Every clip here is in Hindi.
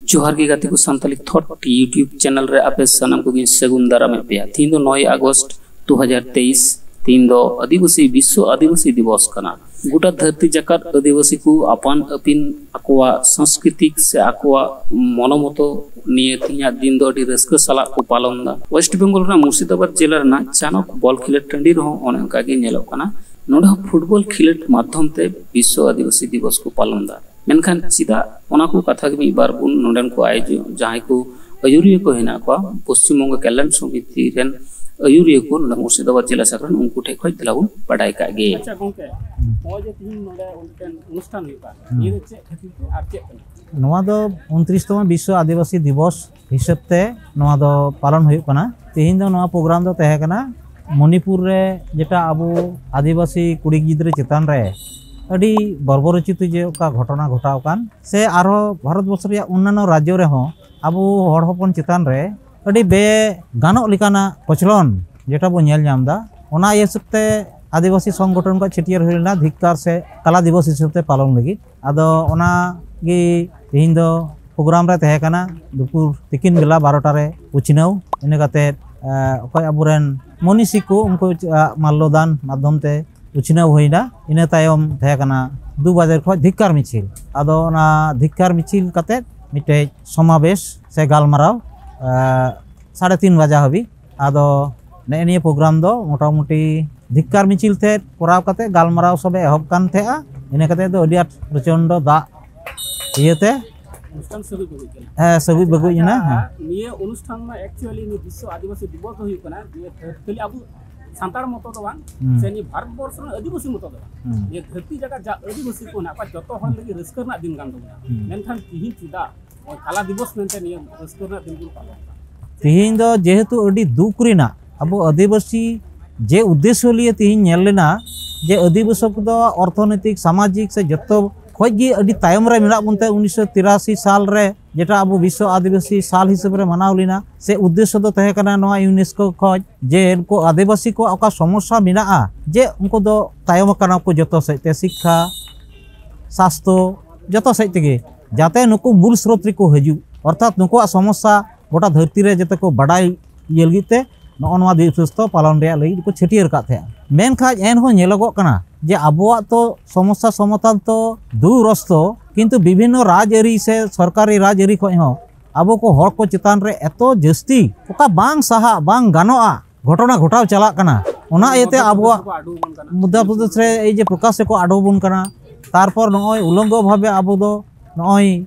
जोहार के गाते को संताली थॉट यूट्यूब चैनल रे आपे सनम को सगुन दारा में पे तीन 9 अगस्त 2023 तीन आदिवासी विश्व आदिवासी दिवस कना गोटा धरती जाकात आदिवासी को अपन अपिन आकोआ सांस्कृतिक से आकोआ मनोमतो निये तीन दिन दो रस्क सला को पालन दा वेस्ट बंगाल रा मुर्शिदाबाद जिला ना चानक बॉल खिलेट टंडी रहो ओने का गे नेलो कना नोडा फुटबॉल खिलेट माध्यम ते विश्व आदिवासी दिवस को पालन दा मेनखान चिदा ओना को कथा के बार बुन नोडन को आयोजो जहां को अयुरिया को हेना को पश्चिम बंग कल्याण समिति रेन अयुरिया को मुर्शिदाबाद जिला साकरन उनको ठे खय दिलाउन पढ़ाई का गे अच्छा गोंके मो जे तीन नोडे अनुष्ठान हुइबा ये चे खातिर ते आर चे नोवा दो 29तम विश्व आदिवासी दिवस हिसाब ते नोवा दो पालन हुई कना तेहिन दो नोवा प्रोग्राम दो तहे कना मणिपुर रे जेटा आबो आदिवासी कुड़ी गिद्रे चेतान रे अड़ी बर्बरचित जे का घटना घटाव कान से आरो भारत वर्ष रे अन्य राज्य रे हो आबो हड़ हपन चेतान रे अड़ी बे गानो लिकाना कचलन जेटा बो नेल नामदा ओना येसते आदिवासी संगठन का छटियर होइना धिक्कार से कला दिवस हिसाबते पालन लगी आदो ओना गी तेहिन दो प्रोग्राम रे तहे काना दुपुर तिकिन बेला 12टा रे उचिनाव इने काते अकय आबुरेन मनीषी को उनको माल्यदान माध्यम ते उचिनाव होइना इने तायम तहे काना 2 बजे खो धिक्कार मिছিল आदो ना धिक्कार मिছিল काते मिटे समावेश से गालमाराव 3:30 बजे हबी आदो ने प्रोग्राम दो मोटामुटी धिक्कार मिছিল थे कोराव काते गालमाराव सबे एहब कान थेआ इने काते दो अडिया प्रचंड दा इयते अनुष्ठान सभी बगुई केना सभी बगुई ना निये अनुष्ठान में एक्चुअली नि विश्व आदिवासी दिवस हुई कना खाली अब सांतार मतो दो बांग से नि भारत वर्ष रे आदिवासी मतो दो ये धरती जगह जा आदिवासी को ना जतो हर लगी रस्कर ना दिन गान दो मेनखान तिहि चिदा और कला दिवस मेनते नि रस्कर ना दिन को पालन तिहिन दो जेहेतु अडी दुख रिना अब आदिवासी जे उद्देश्य लिए तिहिन नेल लेना जे आदिवासी को दो अर्थनैतिक सामाजिक से जतो खोजी अडी तायम रे मिला बुनते 1983 साल रे जेटा अब विश्व आदिवासी साल हिसाब रे मनाव लेना से उद्देश्य दो तहे कना नवा यूनेस्को खोज जे इनको आदिवासी को अका समस्या मिना जे उनको दो तायम कना को जतो से ते शिक्षा स्वास्थ्य जतो से तेगे जाते नुको मूल स्रोत रे को हजू अर्थात नुको समस्या गोटा धरती रे जते को बडाई येलगिते नवा दिवस तो पालन रे लई को छटियर का थे मेनखा एन हो नेलगो कना जे आबुआ तो समस्या समाधान तो दूरस्तो किंतु विभिन्न राजआरी से सरकारी राजआरी को हो आबो को हर को चितान रे एतो जस्ती ओका बांग सहा बांग गानोआ घटना घटाव चला कना ओना एते आबुआ मध्य प्रदेश रे ए जे प्रकाश को आडोबन कना तारपर नय उलंग भाबे आबो दो नय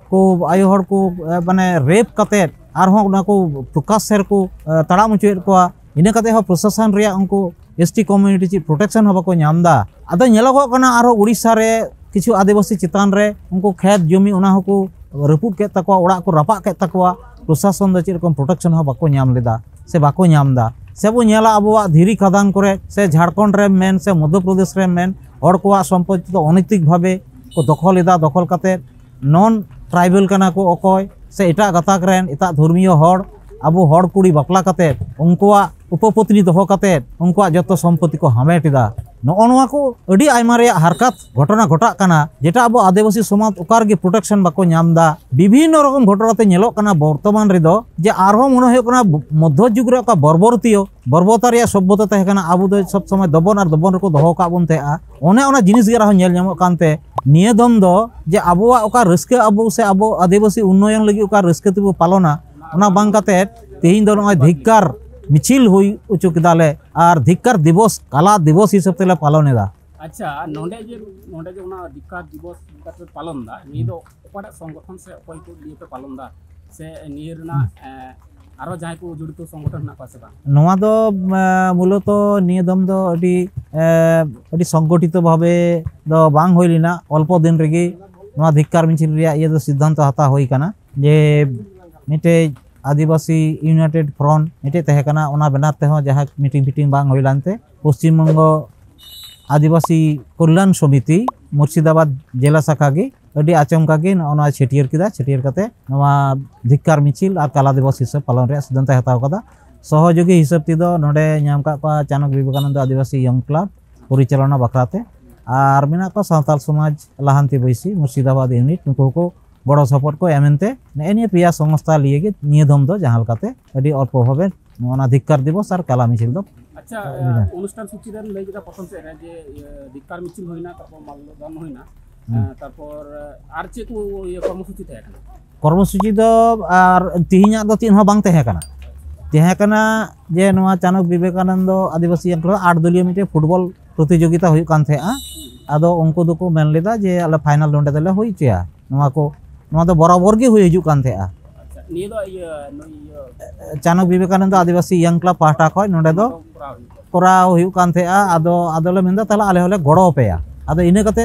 को आयो हर को माने रेप कते आरहों ना को प्रकाश सर को तड़ा मुचुर को इने कते हो प्रशासन रे उनको एसटी कम्युनिटी ची प्रोटेक्शन हबा को नामदा आदो नेलगो कना आरो उड़ीसा रे किछु आदिवासी चितान रे उनको खेत जमी ओना को रपुट के तकवा ओड़ा को रपा के तकवा प्रशासन द ची रकम प्रोटेक्शन हबा को नाम लेदा से बाको नामदा से बो नेला अबवा धीरी खदान करे से झारखंड रे मेन से मध्य प्रदेश रे मेन हर को संपत्ति तो अनैतिक भावे को दखल लेदा दखल काते नॉन ट्राइबल कना को अकय से एटा गताक रेन एटा धर्मीय हड़ आबो हड़ कुड़ी बापला काते उनकोआ उपपत्नी दोहो काते उनकोआ जतो संपत्ति को हामेटिदा नोनवा को अडी आयमा रे हरकत घटना घटा कना जेटा आबो आदिवासी समाज उकार गे प्रोटेक्शन बाको नामदा विभिन्न रकम घटना ते नेलो कना वर्तमान रे दो जे आरो मन होय कना मध्य जुग रे का बर्बरतियो बर्बरता रे सभ्यता तहे कना आबो दो सब समय दबन और दबन को दोहो का बन तेआ ओने ओना जिनिस गे रहो नेल नामो कानते निये दम दो जे आबोआ ओका रस्के आबो से आबो आदिवासी उन्नयन लगी ओका रस्के तिबो पालना ओना बांग काते तेहिन दो नय धिक्कार मिছিল हुई उचुक दाले और धिक्कार दिवस कला दिवस हिसाब तेला पालन एदा अच्छा नोंडे जे ओना धिक्कार दिवस काते पालन दा नि दो ओपाडा संगठन से कोई को लिए पे पालन दा से नियरना आरो जाय को जुड़ित संगठन ना पासे बा नोवा दो मूलत नियदम दो अडी संगठित भावे दो बांग होइलिना अल्प दिन रेगी नोवा धिक्कार मिছিল रिया ये दो सिद्धांत हता होई कना जे मिटे आदिवासी यूनाइटेड फ्रंट मिटे तहे कना ओना बनार ते हो जहां मीटिंग बांग होइलानते पश्चिम बंग आदिवासी कल्याण समिति मुर्शिदाबाद जिला शाखा गे अडी आचमका गे ओना छटियर किदा छटियर कते नवा धिक्कार मिছিল और कला दिवस हिसाब पालन रे सिद्धांत हताव कदा सहयोगी हिसाब ती दो नोडे नाम का चाणक विवेकानंद आदिवासी यंग क्लब परिचालना बखराते और मेना को सावताल समाज लाहांती बैसी मुर्शिदाबाद यूनिट नुको को गड़ो सपोर्ट को एमएनते ने पेया संस्था लिए के निये दम दो जहां लकाते अडी अल्प भावे ओना धिक्कार दिवस और कला मिছিল दो अच्छा অনুষ্ঠান সূচি রেন লই যেটা প্রথম সে যে ধিক্কার মিছিল হইনা তারপর মাল্যদান হইনা তারপর আর চে কো কর্মসূচি থাকে না কর্মসূচি দো আর তিহিña दो तीन हो बांग तहे कना जे नवा चाणक विवेकानंद आदिवासी अंकल 8 दलीय मिटे फुटबॉल प्रतियोगिता हुई कान थे आदो उनको दो को मेन लेदा जे अले फाइनल नोंडे तले हुई चया नवा को नवा दो बराबर गे हुई हिजु कान थे निये दो चाणक विवेकानंद आदिवासी यंग क्लब पाटा खय नोंडे दो कोरा हुई कान थे आदो आदोले मेंदा तला आले होले गड़ो पेया आदो इने कते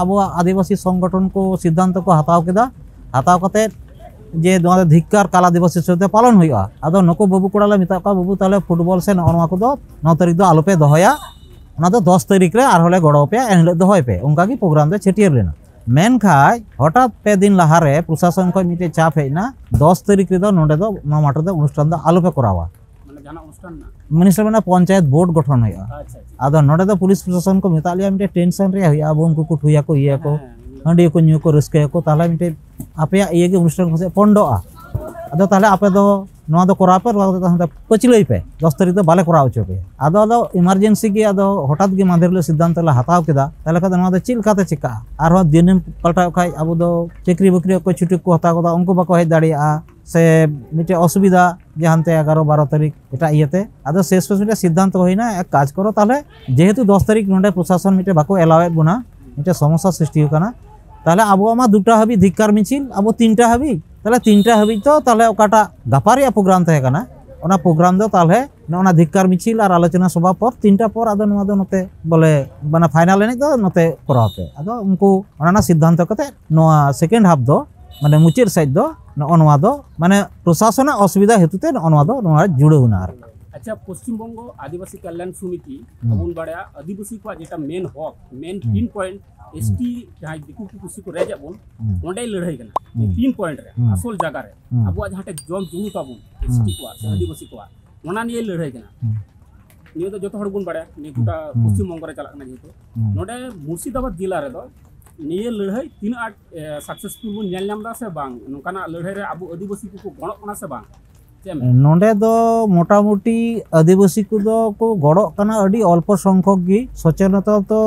अब आदिवासी संगठन को सिद्धांत को हताव केदा हताव कते जे नवा धिक्कार काला दिवस हिसाब पालन हुआ आदो नको बाबू कोड़ा मिता का बाबू ताले फुटबॉल से नवा को दो 9 तारीख दो आलोपे दोहया ओना दो 10 तारीख रे आर होले गड़ो पे एन दोहय पे उनका की प्रोग्राम दे छेटियर लेना मेन खाय हठात पे दिन लाहारे प्रशासन को मिटे चाप हेना 10 तारीख रे दो नोडे दो मा माटर दो अनुष्ठान दो आलोपे करावा माने जाना अनुष्ठान ना मिनिस्टर बना पंचायत बोर्ड गठन हुआ आदो नोडे दो पुलिस प्रशासन को मिता लिया मिटे टेंशन रे हुआ अब उनको कुठुया को ये को हंडी को न्यू को रस्के को ताला मिटे आपे ये के अनुष्ठान को पंडोआ आदो ताले आपे दो नवा दो करा पे पचिलई पे 10 तारीख दो बाले करा उचो पे आदो इमरजेंसी की आदो हठात के माध्यम सिद्धांत ला हताव केदा ताले का नवा दो चिल काते चिका आर हो दिन पलटा खाय अब दो चक्री बकरी को छुट्टी को हता को उनको बाको हेज दाड़िया से मिटे असुविधा जहांते 11-12 तारीख एटा इयते आदो शेष मिटे सिद्धांत होइना एक काज करो ताले जेहेतु 10 तारीख नोंडे प्रशासन मिटे बाको एलावेट बुना मिटे समस्या सृष्टि होकना ताले अब मा दुटा हबी धिक्कार मिছিল अब तीनटा हबी ताले तीनटा हबी तो ताले ओकाटा गापारिया प्रोग्राम तहे कना ओना प्रोग्राम दो ताले ओना धिक्कार मिছিল और आलोचना सभा पर तीनटा पर आदो नवा दो नते बोले बना फाइनल एने दो नते कराते आदो उनको ओना सिद्धांत कते नवा सेकेंड हाफ दो माने मुचिर साइड दो नवा दो माने प्रशासन असुविधा हेतुते नवा दो नवा जुड़ेउना अच्छा पश्चिम बंग आदिवासी कल्याण समिति बन बड़ा आदिवासी को जेटा मेन हक मेन 3 पॉइंट एसटी जहां दिकु की कुसी को रेजा बन ओंडे लड़ाई कना 3 पॉइंट रे असल जगह रे अब जहां जम जुनु ताबुन एसटी को आदिवासी को ओना निये लड़ाई कना निये तो जतो हड़ बन बड़ा नि गोटा पश्चिम बंग रे चला कना जेतो नोडे मुर्शिदाबाद जिला रे दो निये लड़ाई 3-8 सक्सेसफुल बन नेल नामदा से बांग नोकाना लड़ाई रे अब आदिवासी को गणो कना से बांग नोंडे दो मोटामुटी आदिवासी को गड़ो कना अडी अल्प संख्यक गी सचेतनता तो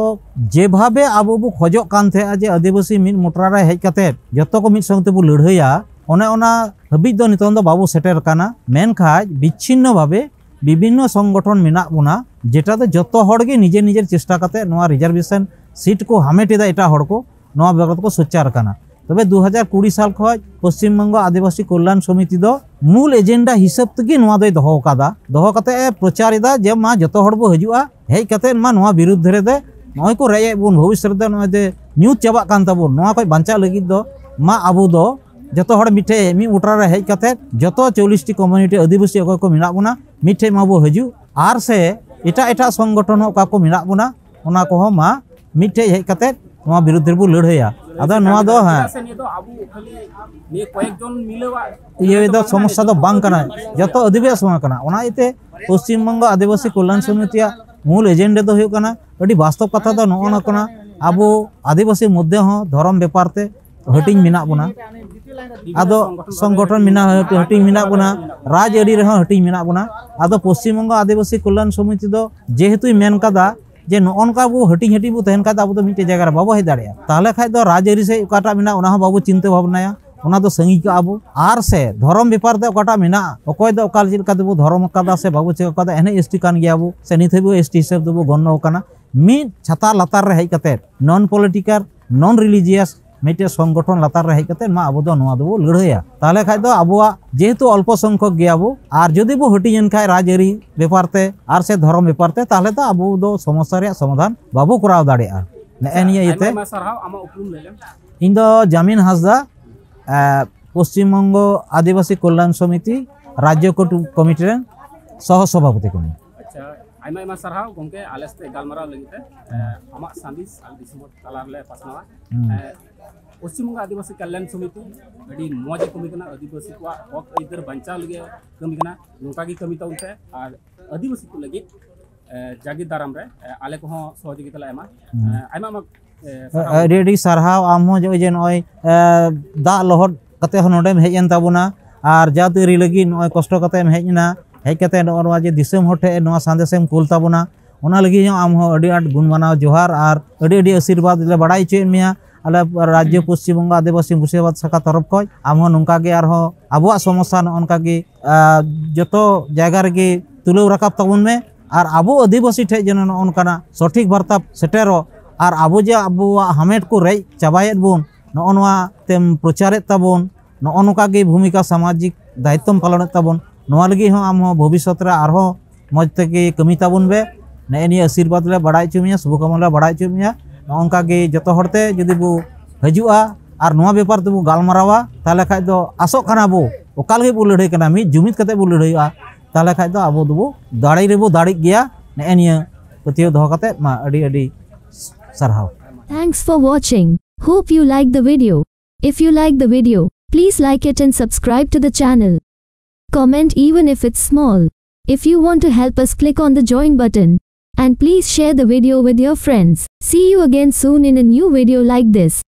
जे भावे आबो बो खोजो कान थे जे आदिवासी मिन मोटरा रे हेज कते जतो को मिन संगते बो लड़हैया ओने ओना हबी दो नितन दो बाबू सेटर काना मेन खाज विच्छिन्न भावे विभिन्न संगठन मिना बुना जेटा तो जतो हड़ गे निजे निजे चेष्टा कते नोआ रिजर्वेशन सीट को हामेटेदा एटा हड़ को नोआ बेगत को सोचार काना तबे 2020 साल खय पश्चिम बंग आदिवासी कल्याण समिति दो मूल एजेंडा हिसाब तगे नोआ दो दोहो कादा दोहो कते प्रचार इदा जे मा जतो हड़ बो हजुआ हेज कते मा नोआ विरुद्ध रे दे नय को रेय बुन भविष्य रे नय दे न्यूज चाबा कान ताबुन नोआ खय बांचा लगी दो मा आबो दो जतो हड़ मिठे मी उटरा रे हेज कते जतो 40 टी कम्युनिटी आदिवासी अको को मिना बुना मिठे मा बो हजु आर से एटा एटा संगठन का को मिना बुना ओना को मा मिठे हेज कते नोआ विरुद्ध रे बो लड़हैया आदा नोआ दो हां ये दो समस्या दो बांग कना जतो आदिवासी कना ओना इते पश्चिम बंग आदिवासी कल्याण समिति मूल एजेंडा दो हुयो कना अडी वास्तव कथा दो नोना कना आबो आदिवासी मध्य हो धर्म व्यापार ते हटिंग मिना बुना आदो संगठन मिना हटिंग मिना बुना राज अडी रे हटिंग मिना बुना आदो पश्चिम बंग आदिवासी कल्याण समिति दो जेहेतु मेन कदा जे नोनका बो हटिंग हटिंग बो तहन का अब तो मिटे जगह रे बाबो हे दाड़िया ताले खाय दो राजरी से ओकाटा मिना ओना बाबू चिंता भावनाया ओना दो संगी का आबो आर से धर्म व्यापार दे ओकाटा मिना ओकोय दो ओकाल जिल का दो धर्म कादा से बाबू चेक कादा एने एसटी कान गया बो से निथे बो एसटी हिसाब दो गन्नो काना मी छाता लातार रे हे कते नॉन पॉलिटिकल नॉन रिलीजियस मिटे संगठन लातार रे हे कते मा आबो दो नोआ दो लड़हैया ताले खाय दो आबोआ जेहेतु अल्प संख्यक गया बो आर जदि बो हटियन खाय राजरी व्यापार ते आर से धर्म व्यापार ते ताले तो आबो दो समस्या रे समाधान बाबू कराव दाड़िया नेनिया इते इन दो जामिन हासदा पश्चिम बंग आदिवासी कल्याण समिति राज्य कमिटी रे सह सभापति कनी अच्छा आइमा सरहाव गमके आलेस्ते गालमाराव लगिते आमा सांदिस आल दिसमत कलार ले पासनावा पश्चिम बंग आदिवासी कल्याण समिति अड़ी मौज कमी कना आदिवासी को हक इधर बंचा लगे कमी कना नोका की कमी ताउते और आदिवासी को लगी जागीर दाराम रे आले को सहयोगिता ला एमा आइमा ᱟᱹᱰᱤ सारहाव आम हो जो जे नय दाग लहद कते नोडेम हेज एन ताबोना और जातरी लगी नय कष्ट कते हेजना हेज कते नोवा जे दिसम हर ठे नोवा संदेशम कुल ताबोना ओना लगी आम हो अडी आट गुण मानाव जोहार और अडी आशीर्वाद ले बड़ाई चेन मिया आले राज्य पश्चिम बंग आदिवासी मुर्शिदाबाद शाखा तरफ खो आम नौका गे अब समस्या नौका गे जो जगह रे तुलाव रकाब तबन में और अब आदिवासी ठे जन नौका सठिक वार्ता सेटेरो और अब जे अब हामेट को रेज चाबाएद बन नौआ तेम प्रचारेद तबन नौका गे भूमिका सामाजिक दायित्व पालन तबन नोआ लगी आम भविष्य रे मजते कमी तबन बे ने आशीर्वाद ले बड़ा चुमिया शुभकामना बड़ा चुमिया नौका गे जो हरते जुदी बो हजुआ और नोआ बेपार तेबो गालमारावा ताले खाय दो आसोक खाना बो ओकाल गे बो लड़ाई कना मी जुमित कते बो लड़ाईआ ताले खाय दो आबो दबो दाड़ी रेबो दाड़ी गया ने निया पतियो दो कते मा अडी अडी sarhaw. Thanks for watching. Hope you like the video. If you like the video, please like it and subscribe to the channel. Comment even if it's small. If you want to help us, click on the join button. And please share the video with your friends. See you again soon in a new video like this.